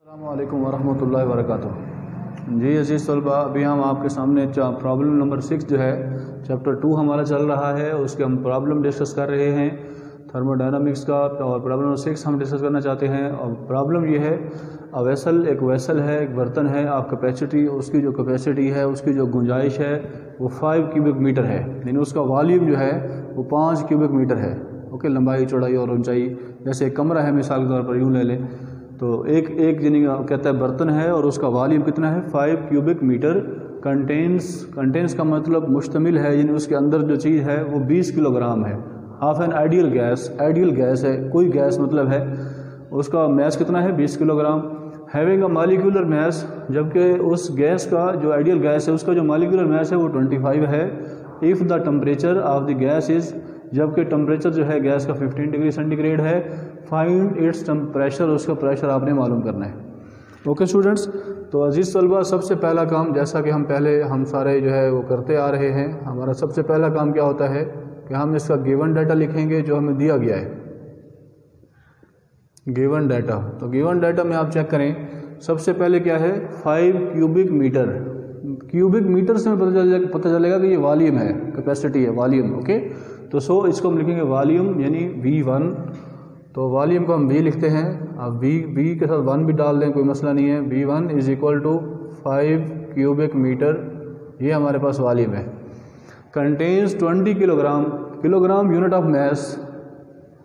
अस्सलामुअलैकुम वरहमतुल्लाहि वबरकातुहू। जी अजीज़ तलबा, अभी हम आपके सामने प्रॉब्लम नंबर 6 जो है चैप्टर 2 हमारा चल रहा है, उसके हम प्रॉब्लम डिस्कस कर रहे हैं थर्मोडायनामिक्स का। और प्रॉब्लम नंबर 6 हम डिस्कस करना चाहते हैं। और प्रॉब्लम ये है, एक वेसल है, एक बर्तन है, आप कैपेसिटी, उसकी जो कैपेसिटी है, उसकी जो गुंजाइश है वो 5 क्यूबिक मीटर है, यानी उसका वॉल्यूम जो है वो 5 क्यूबिक मीटर है। ओके, लंबाई चौड़ाई और ऊंचाई, जैसे एक कमरा है मिसाल के तौर पर यूँ ले लें, तो एक जिन्हें कहता है बर्तन है और उसका वॉल्यूम कितना है 5 क्यूबिक मीटर। कंटेंस का मतलब मुश्तमिल है, यानी उसके अंदर जो चीज़ है वो 20 किलोग्राम है। हाफ एन आइडियल गैस है, कोई गैस मतलब है, उसका मैस कितना है 20 kilogram. Having a molecular mass, जबकि उस गैस का जो आइडियल गैस है उसका जो मॉलिक्यूलर मैस है वो 25 है। If the temperature of the gas is, जबकि टेम्परेचर जो है गैस का 15 डिग्री सेंटीग्रेड है। फाइंड इट्स प्रेशर, उसका प्रेशर आपने मालूम करना है। ओके स्टूडेंट्स, तो अजीज़ तलबा, सबसे पहला काम, जैसा कि हम सारे जो है वो करते आ रहे हैं, हमारा सबसे पहला काम क्या होता है कि हम इसका गिवन डाटा लिखेंगे जो हमें दिया गया है। गिवन डाटा, तो गिवन डाटा में आप चेक करें, सबसे पहले क्या है 5 क्यूबिक मीटर। क्यूबिक मीटर से हमें पता चलेगा कि ये वॉल्यूम है, कैपेसिटी है, वॉल्यूम। ओके, तो इसको हम लिखेंगे वॉल्यूम यानी V1। तो वॉल्यूम को हम V लिखते हैं। अब V के साथ 1 भी डाल दें, कोई मसला नहीं है। V1 is equal to 5 cubic metre, ये हमारे पास वॉल्यूम है। Contains 20 kilogram unit of mass.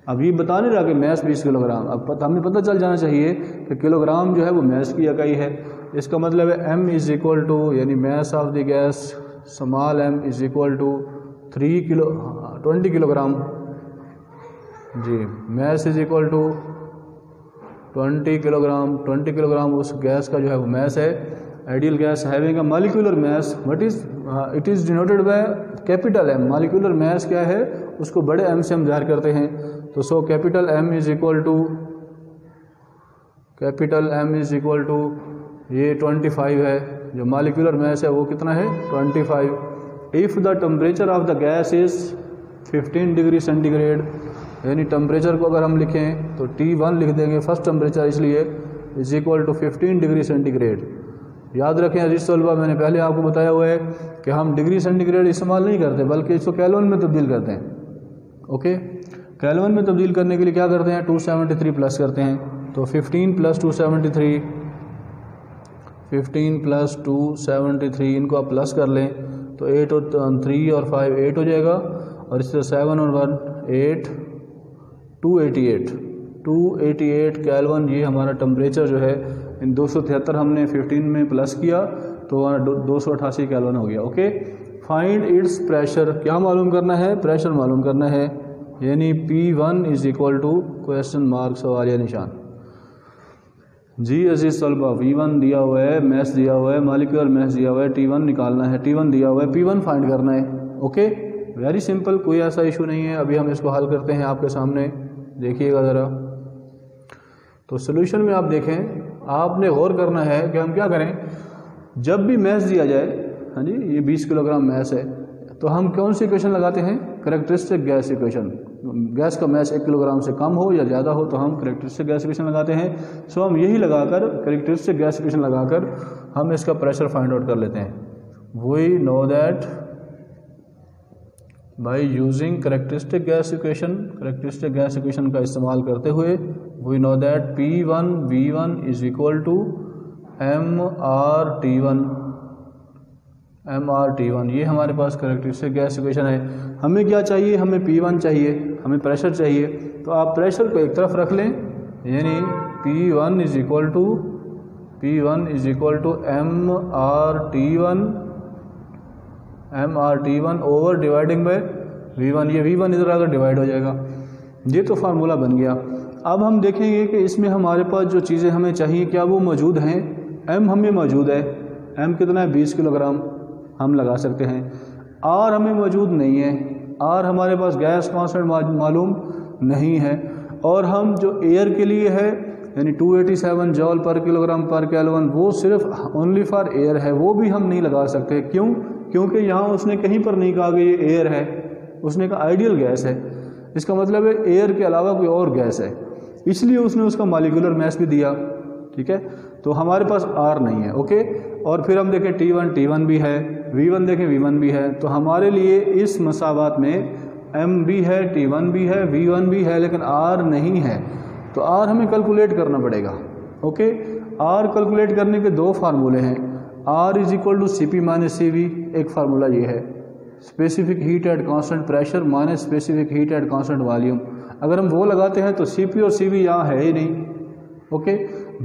अब ये बता नहीं रहा कि मैस 20 किलोग्राम, अब हमें पता चल जाना चाहिए कि किलोग्राम जो है वो मैस की इकाई है। इसका मतलब है M इज इक्वल टू, यानी mass of the gas small m is equal to 20 kilogram. जी, mass is equal to 20 kilogram उस गैस का जो है वो मैस है। Ideal gas having a molecular mass, what is it is denoted by capital M। Molecular mass क्या है, उसको बड़े M से हम ज़ाहिर करते हैं। तो so capital M is equal to ये 25 है, जो मॉलिक्यूलर मैस है वो कितना है 25। If the temperature of the gas is 15 degree centigrade, यानी टेम्परेचर को अगर हम लिखें तो T1 लिख देंगे, फर्स्ट टेम्परेचर, इसलिए is equal to 15 degree centigrade. याद रखें अजीज़ तलबा, मैंने पहले आपको बताया हुआ है कि हम डिग्री सेंटीग्रेड इस्तेमाल नहीं करते, बल्कि इसको केल्विन में तब्दील करते हैं। ओके, केल्विन में तब्दील करने के लिए क्या करते हैं 273 प्लस करते हैं। तो 15 प्लस 273, इनको आप प्लस कर लें तो 8 और 3 और 5 8 हो जाएगा, और इससे 7 और 1 8, 288 केल्विन। ये हमारा टेम्परेचर जो है, इन 273 हमने 15 में प्लस किया तो 288 केल्विन हो गया। ओके, फाइंड इट्स प्रेशर, क्या मालूम करना है, प्रेशर मालूम करना है, यानी P1 is equal to question mark, सवालिया निशान। जी अजीज़ तलबा, V1 दिया हुआ है, मैस दिया हुआ है, मॉलिक्यूलर मैस दिया हुआ है, T1 निकालना है, T1 दिया हुआ है, P1 फाइंड करना है। ओके, वेरी सिंपल, कोई ऐसा इशू नहीं है। अभी हम इसको हल करते हैं आपके सामने, देखिएगा ज़रा। तो सोल्यूशन में आप देखें, आपने गौर करना है कि हम क्या करें, जब भी मैस दिया जाए, हाँ जी, ये 20 किलोग्राम मैस है, तो हम कौन सी इक्वेशन लगाते हैं, कैरेक्टरिस्टिक गैस इक्वेशन। गैस का मैस 1 किलोग्राम से कम हो या ज़्यादा हो तो हम कैरेक्टरिस्टिक गैस इक्वेशन लगाते हैं। सो हम यही लगाकर, कैरेक्टरिस्टिक गैस इक्वेशन लगाकर हम इसका प्रेशर फाइंड आउट कर लेते हैं। We know that by using characteristic gas equation का इस्तेमाल करते हुए, we know that P1 V1 is equal to MR T1। ये हमारे पास कैरेक्टरिस्टिक गैस इक्वेशन है। हमें क्या चाहिए, हमें P1 चाहिए, हमें प्रेशर चाहिए। तो आप प्रेशर को एक तरफ रख लें, यानी P1 is equal to MR T1 over dividing by V1। ये V1 इधर आकर डिवाइड हो जाएगा। ये तो फार्मूला बन गया। अब हम देखेंगे कि इसमें हमारे पास जो चीज़ें हमें चाहिए क्या वो मौजूद हैं। M हमें मौजूद है, M कितना है 20 किलोग्राम, हम लगा सकते हैं। R हमें मौजूद नहीं है, R हमारे पास गैस कांस्टेंट मालूम नहीं है। और हम जो एयर के लिए है, यानी 287 जॉल पर किलोग्राम पर केल्विन, वो सिर्फ ओनली फॉर एयर है, वो भी हम नहीं लगा सकते। क्यों? क्योंकि यहाँ उसने कहीं पर नहीं कहा कि ये एयर है, उसने कहा आइडियल गैस है। इसका मतलब है एयर के अलावा कोई और गैस है, इसलिए उसने उसका मॉलिक्यूलर मैस भी दिया। ठीक है, तो हमारे पास R नहीं है। ओके, और फिर हम देखें T1 भी है, V1 देखें V1 भी है, तो हमारे लिए इस मसावात में M भी है, T1 भी है, V1 भी है, लेकिन R नहीं है। तो R हमें कैलकुलेट करना पड़ेगा। ओके, R कैलकुलेट करने के दो फार्मूले हैं। R is equal to CP minus CV, एक फार्मूला ये है, specific heat at constant pressure minus specific heat at constant volume. अगर हम वो लगाते हैं तो CP और CV यहाँ है ही नहीं। ओके,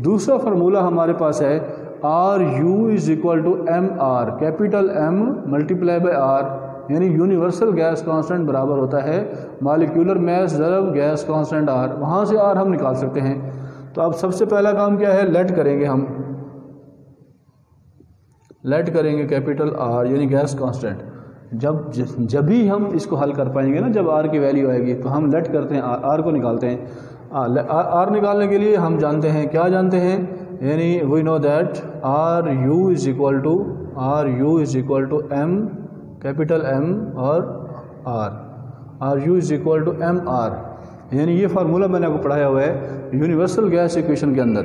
दूसरा फार्मूला हमारे पास है RU is equal to MR, capital M multiply by R, यानी यूनिवर्सल गैस कांस्टेंट बराबर होता है मॉलिक्यूलर मास ज़रब गैस कांस्टेंट R। वहाँ से R हम निकाल सकते हैं। तो अब सबसे पहला काम क्या है, लेट करेंगे, हम लेट करेंगे कैपिटल R यानी गैस कांस्टेंट। जब भी हम इसको हल कर पाएंगे ना, जब R की वैल्यू आएगी तो हम लेट करते हैं, R को निकालते हैं। R निकालने के लिए हम जानते हैं, क्या जानते हैं, यानी we know that RU is equal to M capital M और RU is equal to MR, यानी ये फार्मूला मैंने आपको पढ़ाया हुआ है यूनिवर्सल गैस इक्वेशन के अंदर।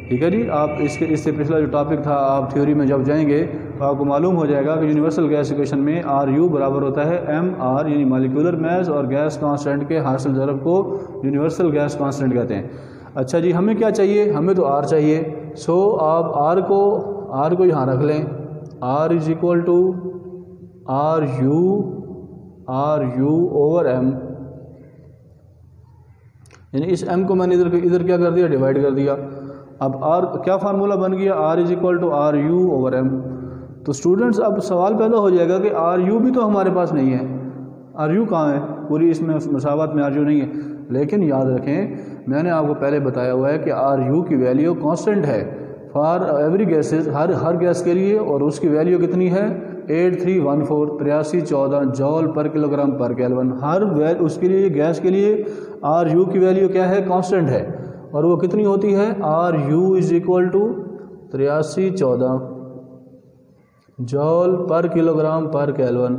ठीक है जी, आप इससे पिछला जो टॉपिक था, आप थ्योरी में जब जाएंगे तो आपको मालूम हो जाएगा कि यूनिवर्सल गैस इक्वेशन में RU बराबर होता है MR, यानी मॉलिक्यूलर मास और गैस कांस्टेंट के हासिल ज़रब को यूनिवर्सल गैस कांस्टेंट कहते हैं। अच्छा जी, हमें क्या चाहिए, हमें तो R चाहिए। सो आप R को यहाँ रख लें, R is equal to RU over M, यानी इस M को मैंने इधर क्या कर दिया, डिवाइड कर दिया। अब R क्या फार्मूला बन गया, R is equal to RU over M। तो स्टूडेंट्स अब सवाल पैदा हो जाएगा कि RU भी तो हमारे पास नहीं है, RU कहाँ है, पूरी इसमें मसावत में RU नहीं है। लेकिन याद रखें, मैंने आपको पहले बताया हुआ है कि RU की वैल्यू कांस्टेंट है for every gases, her gas के लिए, और उसकी वैल्यू कितनी है 8314 जॉल पर किलोग्राम पर केल्विन। उसके लिए गैस के लिए RU की वैल्यू क्या है, कांस्टेंट है, और वो कितनी होती है, RU is equal to 8314 joule पर किलोग्राम पर केल्विन।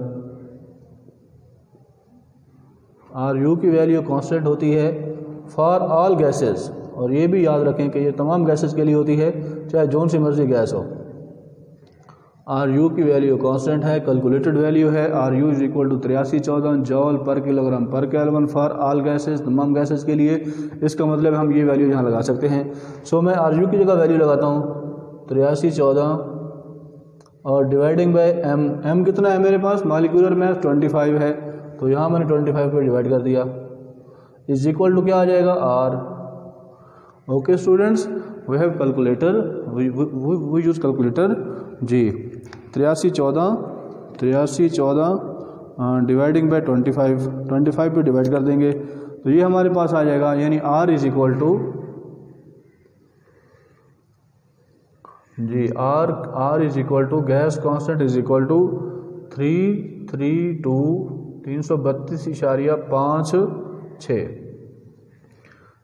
RU की वैल्यू कांस्टेंट होती है फॉर ऑल गैसेस, और ये भी याद रखें कि ये तमाम गैसेस के लिए होती है, चाहे जौन सी मर्जी गैस हो। RU की वैल्यू कांस्टेंट है, कैलकुलेटेड वैल्यू है, RU is equal to 8314 joule पर किलोग्राम पर केल्विन फॉर ऑल गैसेस, तमाम गैसेस के लिए। इसका मतलब हम ये वैल्यू यहाँ लगा सकते हैं। सो मैं RU की जगह वैल्यू लगाता हूँ 8314 और डिवाइडिंग बाय M कितना है मेरे पास, मॉलिक्यूलर मास 25 है, तो यहाँ मैंने 25 पे डिवाइड कर दिया, इज इक्वल टू क्या आ जाएगा, R। Okay students, we have calculator, we use calculator जी। 8314 डिवाइडिंग बाय 25 पे डिवाइड कर देंगे तो ये हमारे पास आ जाएगा, यानी R इज इक्वल टू जी R is equal to gas constant is equal to 332.56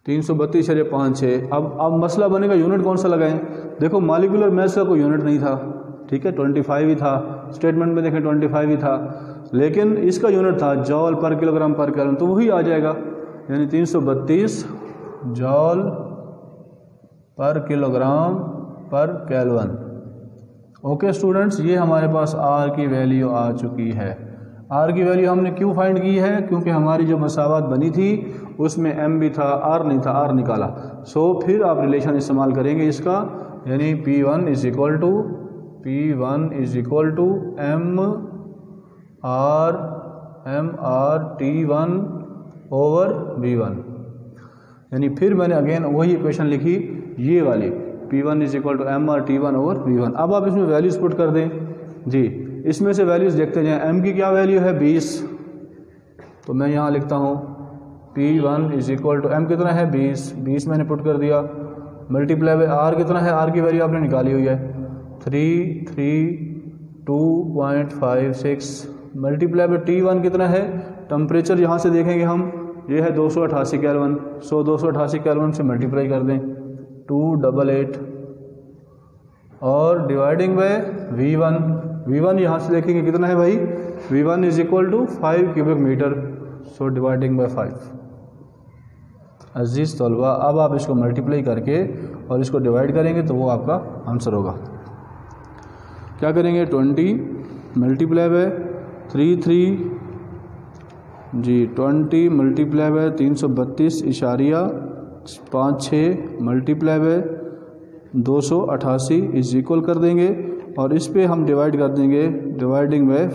332.56। अब मसला बनेगा यूनिट कौन सा लगाएं। देखो मॉलिक्यूलर मास का कोई यूनिट नहीं था, ठीक है, 25 ही था, स्टेटमेंट में देखें 25 ही था, लेकिन इसका यूनिट था जॉल पर किलोग्राम पर केल्विन, तो वही आ जाएगा, यानी 332 जॉल पर किलोग्राम पर केल्विन। ओके स्टूडेंट्स, ये हमारे पास R की वैल्यू आ चुकी है। R की वैल्यू हमने क्यों फाइंड की है, क्योंकि हमारी जो मसावत बनी थी उसमें M भी था, R नहीं था, R निकाला। सो फिर आप रिलेशन इस्तेमाल करेंगे इसका, यानी P1 is equal to MR T1 over V1, यानी फिर मैंने अगेन वही इक्वेशन लिखी, ये वाली P1 is equal to MR T1 over V1। अब आप इसमें वैल्यूज पुट कर दें जी, इसमें से वैल्यूज देखते जाएं। M की क्या वैल्यू है 20, तो मैं यहाँ लिखता हूँ P1 is equal to M कितना है 20 मैंने पुट कर दिया, मल्टीप्लाई बाय R कितना है, R की वैल्यू आपने निकाली हुई है 332.56, मल्टीप्लाई बाय T1 कितना है, टेम्परेचर यहाँ से देखेंगे हम, ये है 288 केल्विन। सो 288 केल्विन से मल्टीप्लाई कर दें 288 और डिवाइडिंग बाय V1 यहाँ से देखेंगे कितना है भाई, V1 is equal to 5 cubic metre, so dividing by 5। अजीज़ तलबा अब आप इसको मल्टीप्लाई करके और इसको डिवाइड करेंगे तो वो आपका आंसर होगा। क्या करेंगे 20 मल्टीप्लाई बाय 3 जी 20 multiply by 332.56 multiply by 288 is equal कर देंगे और इस पे हम डिवाइड कर देंगे डिवाइडिंग बाय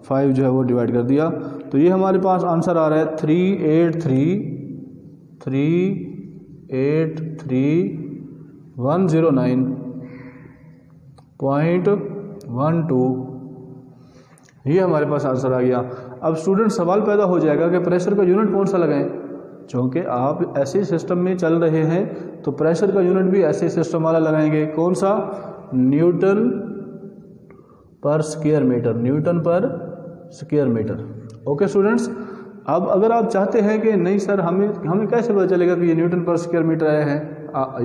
5 जो है वो डिवाइड कर दिया। तो ये हमारे पास आंसर आ रहा है 383,109.12। ये हमारे पास आंसर आ गया। अब स्टूडेंट सवाल पैदा हो जाएगा कि प्रेशर का यूनिट कौन सा लगाएं, क्योंकि आप ऐसे सिस्टम में चल रहे हैं तो प्रेशर का यूनिट भी ऐसे सिस्टम वाला लगाएंगे। कौन सा? न्यूटन पर स्क्वायर मीटर, न्यूटन पर स्क्वायर मीटर। ओके स्टूडेंट्स, अब अगर आप चाहते हैं कि नहीं सर हमें कैसे पता चलेगा कि ये न्यूटन पर स्क्वायर मीटर आए हैं,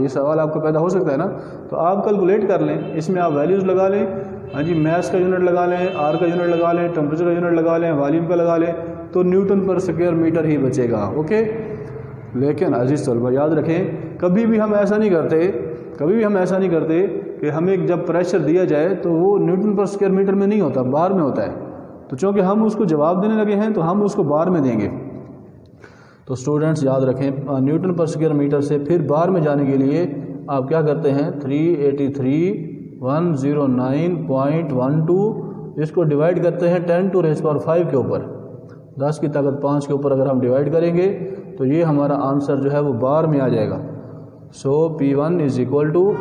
ये सवाल आपको पैदा हो सकता है ना, तो आप कैलकुलेट कर लें, इसमें आप वैल्यूज़ लगा लें। हाँ जी, मैस का यूनिट लगा लें, आर का यूनिट लगा लें, टेम्परेचर का यूनिट लगा लें, वॉल्यूम का लगा लें, तो न्यूटन पर स्क्वायर मीटर ही बचेगा। ओके, लेकिन अजीज़ तलबा याद रखें, कभी भी हम ऐसा नहीं करते कि हमें जब प्रेशर दिया जाए तो वो न्यूटन पर स्क्वायर मीटर में नहीं होता, बार में होता है। तो चूँकि हम उसको जवाब देने लगे हैं तो हम उसको बार में देंगे। तो स्टूडेंट्स याद रखें, न्यूटन पर स्क्वायर मीटर से फिर बार में जाने के लिए आप क्या करते हैं 383,109.12 इसको डिवाइड करते हैं 10⁵ के ऊपर, 10 की ताकत 5 के ऊपर अगर हम डिवाइड करेंगे तो ये हमारा आंसर जो है वो बार में आ जाएगा। सो P1 इज इक्वल टू,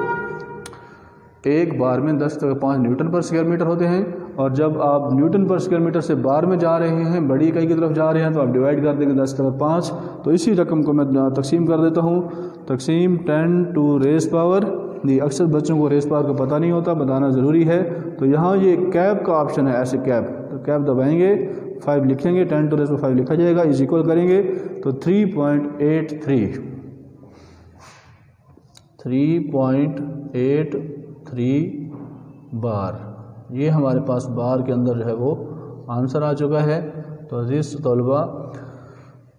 एक बार में 10⁵ न्यूटन पर स्क्वायर मीटर होते हैं, और जब आप न्यूटन पर स्क्वायर मीटर से बार में जा रहे हैं, बड़ी इकाई की तरफ जा रहे हैं, तो आप डिवाइड कर देंगे 10⁵। तो इसी रकम को मैं तकसीम कर देता हूँ, तकसीम 10⁻⁻। ये अक्सर बच्चों को रेस पावर का पता नहीं होता, बताना ज़रूरी है। तो यहाँ ये कैप का ऑप्शन है, ऐसे कैप, तो कैप दबाएंगे, 5 लिखेंगे, 10⁻5 लिखा जाएगा, इज इक्वल करेंगे तो 3.83 बार। ये हमारे पास बार के अंदर जो है वो आंसर आ चुका है। तो अजीज़ तलबा,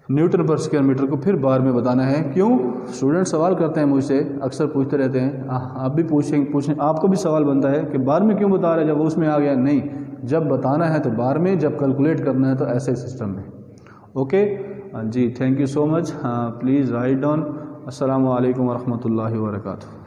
न्यूटन पर स्क्वायर मीटर को फिर बार में बताना है। क्यों? स्टूडेंट सवाल करते हैं मुझसे, अक्सर पूछते रहते हैं, आप भी पूछें, आपको भी सवाल बनता है कि बार में क्यों बता रहे हैं जब वो उसमें आ गया। नहीं, जब बताना है तो बार में, जब कैलकुलेट करना है तो ऐसे सिस्टम में। ओके जी, thank you so much. Please write down. अस्सलामु अलैकुम वरहमतुल्लाहि वबरकातुहू।